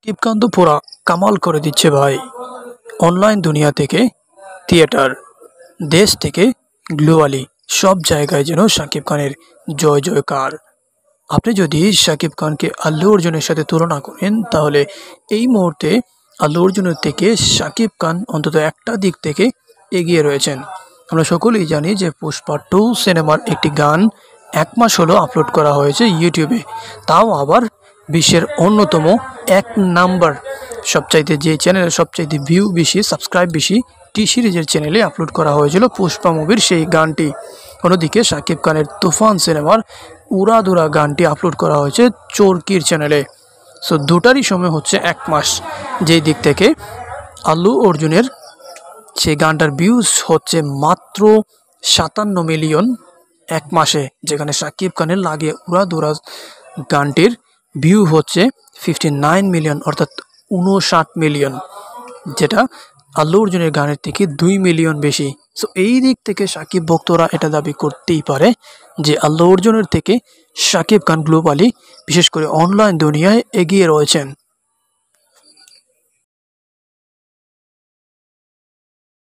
শাকিব খান তো পুরা কামাল করে দিচ্ছে ভাই। অনলাইন দুনিয়া থেকে থিয়েটার, দেশ থেকে গ্লোবালি সব জায়গায় যেন শাকিব খানের জয় জয়কার। আপনি যদি শাকিব খানকে আল্লু অর্জুনের সাথে তুলনা করেন তাহলে এই মুহূর্তে আল্লু অর্জুনের থেকে শাকিব খান অন্তত একটা দিক থেকে এগিয়ে রয়েছেন। আমরা সকলেই জানি যে পুষ্পা 2 সিনেমার একটি গান 1 মাস হলো আপলোড করা হয়েছে ইউটিউবে, তাও আবার বিশ্বের অন্যতম 1 নাম্বার সবচাইতে যে চ্যানেলে সবচাইতে ভিউ বেশি, সাবস্ক্রাইব বেশি, টি সিরিজের চ্যানেলে আপলোড করা হয়েছিল পুষ্পা মুভির সেই গানটি। অন্যদিকে শাকিব খানের তুফান সিনেমার উড়াদুরা গানটি আপলোড করা হয়েছে চরকির চ্যানেলে। সো দুটারই সময় হচ্ছে 1 মাস। যেই দিক থেকে আল্লু অর্জুনের সেই গানটার ভিউজ হচ্ছে মাত্র 57 মিলিয়ন 1 মাসে, যেখানে শাকিব খানের লাগে উড়াদুরা গানটির ভিউ হচ্ছে 59 মিলিয়ন, অর্থাৎ 59 মিলিয়ন, যেটা আল্লু অর্জুনের গানের থেকে 2 মিলিয়ন বেশি। সো এই দিক থেকে শাকিব ভক্তরা এটা দাবি করতেই পারে যে আল্লু অর্জুনের থেকে শাকিব খান গ্লোবালি, বিশেষ করে অনলাইন দুনিয়ায় এগিয়ে রয়েছেন।